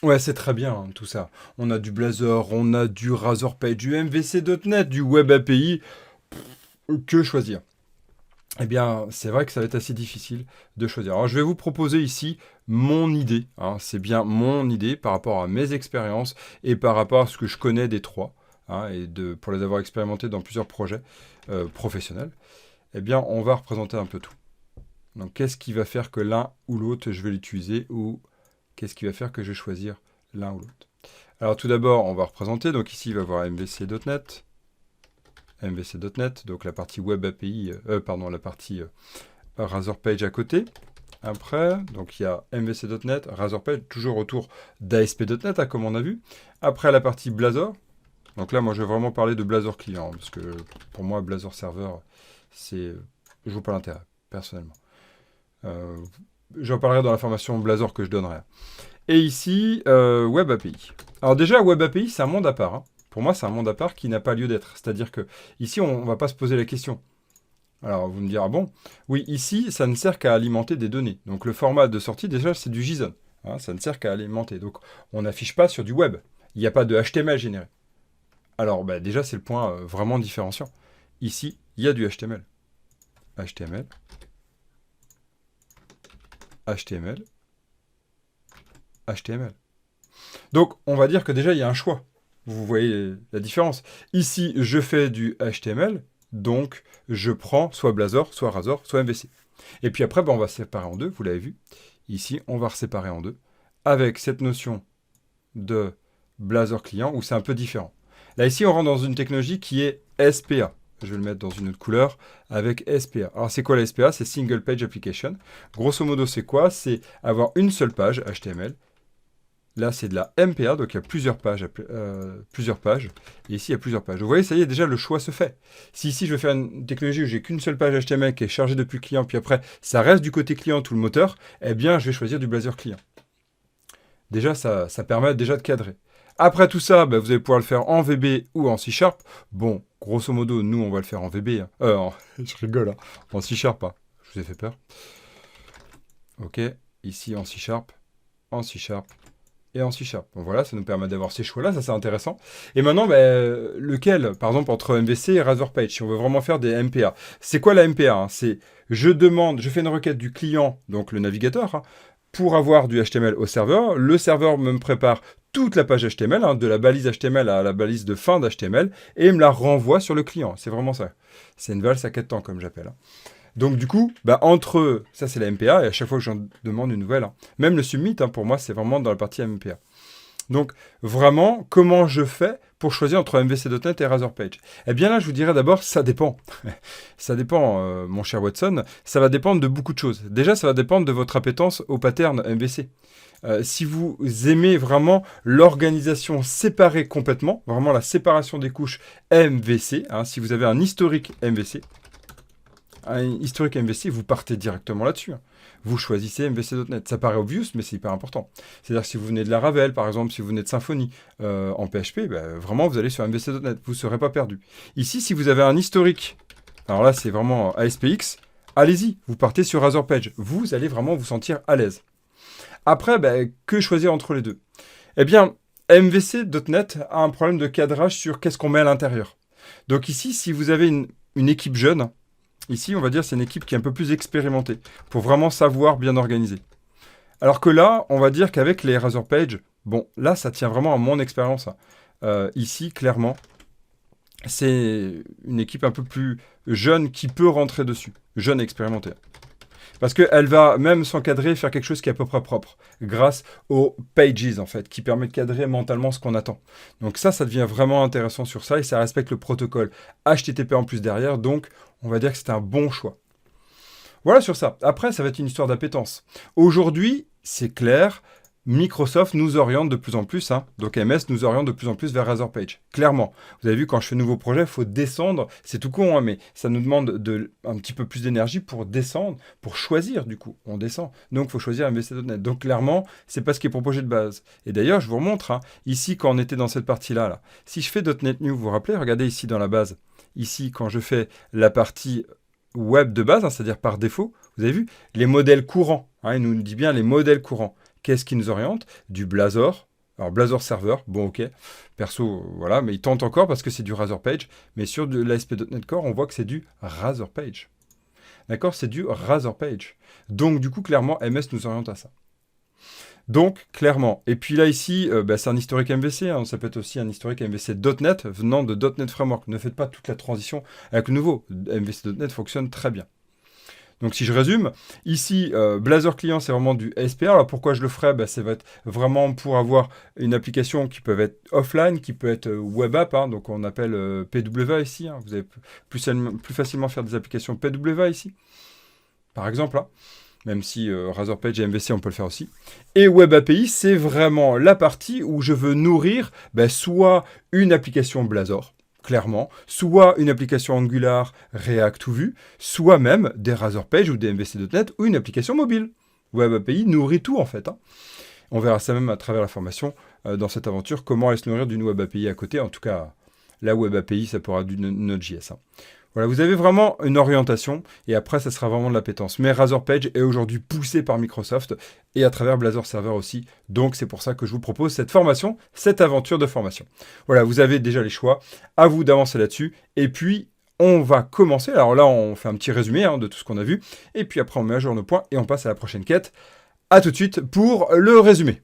Ouais, c'est très bien, hein, tout ça. On a du Blazor, on a du Razorpage, du MVC.NET, du Web API. Que choisir? Eh bien, c'est vrai que ça va être assez difficile de choisir. Alors, je vais vous proposer ici mon idée, hein. C'est bien mon idée par rapport à mes expériences et par rapport à ce que je connais des trois, hein, pour les avoir expérimentés dans plusieurs projets professionnels. Eh bien, on va représenter un peu tout. Donc, qu'est-ce qui va faire que l'un ou l'autre, je vais l'utiliser ou qu'est-ce qui va faire que je vais choisir l'un ou l'autre? Alors, tout d'abord, on va représenter. Donc, ici, il va y avoir MVC.NET. MVC.NET, donc la partie Web API, pardon, la partie Razorpage à côté. Après, donc il y a MVC.NET, Razorpage, toujours autour d'ASP.NET, hein, comme on a vu. Après, la partie Blazor. Donc là, moi, je vais vraiment parler de Blazor client, parce que pour moi, Blazor serveur, je vois pas l'intérêt, personnellement. Euh, J'en parlerai dans la formation Blazor que je donnerai. Et ici, Web API. Alors déjà, Web API, c'est un monde à part, hein. Pour moi, c'est un monde à part qui n'a pas lieu d'être. C'est-à-dire que ici, on ne va pas se poser la question. Alors, vous me direz, ah bon, oui, ici, ça ne sert qu'à alimenter des données. Donc, le format de sortie, déjà, c'est du JSON, hein, ça ne sert qu'à alimenter. Donc, on n'affiche pas sur du web. Il n'y a pas de HTML généré. Alors, bah, déjà, c'est le point vraiment différenciant. Ici, il y a du HTML. HTML, HTML, HTML. Donc, on va dire que déjà, il y a un choix. Vous voyez la différence. Ici, je fais du HTML, donc je prends soit Blazor, soit Razor, soit MVC. Et puis après, ben, on va séparer en deux, vous l'avez vu. Ici, on va séparer en deux, avec cette notion de Blazor client, où c'est un peu différent. Là, ici, on rentre dans une technologie qui est SPA. Je vais le mettre dans une autre couleur, avec SPA. Alors, c'est quoi la SPA? C'est Single Page Application. Grosso modo, c'est quoi? C'est avoir une seule page HTML. Là, c'est de la MPA, donc il y a plusieurs pages, plusieurs pages. Et ici, il y a plusieurs pages. Vous voyez, ça y est, déjà, le choix se fait. Si ici, je vais faire une technologie où j'ai qu'une seule page HTML qui est chargée depuis le client, puis après, ça reste du côté client, tout le moteur, eh bien, je vais choisir du Blazor client. Déjà, ça permet déjà de cadrer. Après tout ça, bah, vous allez pouvoir le faire en VB ou en C#. Bon, grosso modo, nous, on va le faire en VB, hein. Je rigole, hein. En C#, hein. Je vous ai fait peur. Ok, ici en C#, en C# et en C#. Bon voilà, ça nous permet d'avoir ces choix-là, ça c'est intéressant. Et maintenant, lequel, par exemple, entre MVC et Razorpage, si on veut vraiment faire des MPA. C'est quoi la MPA, hein? C'est, je fais une requête du client, donc le navigateur, hein, pour avoir du HTML au serveur. Le serveur me prépare toute la page HTML, hein, de la balise HTML à la balise de fin d'HTML, et me la renvoie sur le client. C'est vraiment ça. C'est une valse à 4 temps, comme j'appelle, hein. Donc du coup, entre ça c'est la MPA, et à chaque fois que j'en demande une nouvelle, hein. Même le submit, hein, pour moi, c'est vraiment dans la partie MPA. Donc vraiment, comment je fais pour choisir entre MVC.NET et Razorpage? Eh bien là, je vous dirais d'abord, ça dépend. Ça dépend, mon cher Watson, ça va dépendre de beaucoup de choses. Déjà, ça va dépendre de votre appétence au pattern MVC. Si vous aimez vraiment l'organisation séparée complètement, vraiment la séparation des couches MVC, hein, si vous avez un historique MVC, vous partez directement là-dessus, hein. Vous choisissez MVC.NET. Ça paraît obvious, mais c'est hyper important. C'est-à-dire que si vous venez de Laravel, par exemple, si vous venez de Symfony en PHP, vraiment, vous allez sur MVC.NET. Vous ne serez pas perdu. Ici, si vous avez un historique, alors là, c'est vraiment ASPX, allez-y, vous partez sur Razorpage. Vous allez vraiment vous sentir à l'aise. Après, que choisir entre les deux? Eh bien, MVC.NET a un problème de cadrage sur qu'est-ce qu'on met à l'intérieur. Donc ici, si vous avez une équipe jeune, ici, on va dire c'est une équipe qui est un peu plus expérimentée, pour vraiment savoir bien organiser. Alors que là, on va dire qu'avec les Razorpage, bon, là, ça tient vraiment à mon expérience, hein. Ici, clairement, c'est une équipe un peu plus jeune qui peut rentrer dessus, jeune et expérimentée. Parce qu'elle va même s'encadrer, faire quelque chose qui est à peu près propre, grâce aux pages, en fait, qui permet de cadrer mentalement ce qu'on attend. Donc ça devient vraiment intéressant sur ça, et ça respecte le protocole HTTP en plus derrière, donc on va dire que c'est un bon choix. Voilà sur ça. Après, ça va être une histoire d'appétence. Aujourd'hui, c'est clair, Microsoft nous oriente de plus en plus, hein, donc MS nous oriente de plus en plus vers Razorpage. Clairement. Vous avez vu, quand je fais de nouveaux projets, il faut descendre. C'est tout con, hein, mais ça nous demande un petit peu plus d'énergie pour descendre, pour choisir, du coup. On descend. Donc, il faut choisir MVC.NET. Donc, clairement, c'est pas ce qui est proposé de base. Et d'ailleurs, je vous remontre, hein, ici, quand on était dans cette partie-là, là, si je fais .NET New, vous vous rappelez, regardez ici dans la base. Ici, quand je fais la partie web de base, hein, c'est-à-dire par défaut, vous avez vu, les modèles courants, hein, il nous dit bien les modèles courants. Qu'est-ce qui nous oriente? Du Blazor, Alors Blazor Server, bon ok, perso, voilà, mais il tente encore parce que c'est du Razor Page, mais sur de l'ASP.NET Core, on voit que c'est du Razor Page. D'accord, c'est du Razor Page. Donc du coup, clairement, MS nous oriente à ça. Donc, clairement. Et puis là, ici, c'est un historique MVC. Hein, ça peut être aussi un historique MVC.NET venant de .NET Framework. Ne faites pas toute la transition avec le nouveau. MVC.NET fonctionne très bien. Donc, si je résume, ici, Blazor Client, c'est vraiment du ASP.NET. Alors, pourquoi je le ferais? Ça va être vraiment pour avoir une application qui peut être offline, qui peut être web app. Hein, donc, on appelle PWA ici. Hein, vous allez plus facilement faire des applications PWA ici, par exemple. Hein. Même si Razor Page et MVC, on peut le faire aussi. Et Web API, c'est vraiment la partie où je veux nourrir soit une application Blazor, clairement, soit une application Angular, React ou Vue, soit même des Razor Page ou des MVC.NET ou une application mobile. Web API nourrit tout en fait. Hein. On verra ça même à travers la formation dans cette aventure, comment elle se nourrir d'une Web API à côté. En tout cas, la Web API, ça pourra du Node.js. Hein. Voilà, vous avez vraiment une orientation, et après, ça sera vraiment de l'appétence. Mais Razor Page est aujourd'hui poussé par Microsoft, et à travers Blazor Server aussi. Donc, c'est pour ça que je vous propose cette formation, cette aventure de formation. Voilà, vous avez déjà les choix. À vous d'avancer là-dessus. Et puis, on va commencer. Alors là, on fait un petit résumé de tout ce qu'on a vu. Et puis après, on met à jour nos points, et on passe à la prochaine quête. À tout de suite pour le résumé.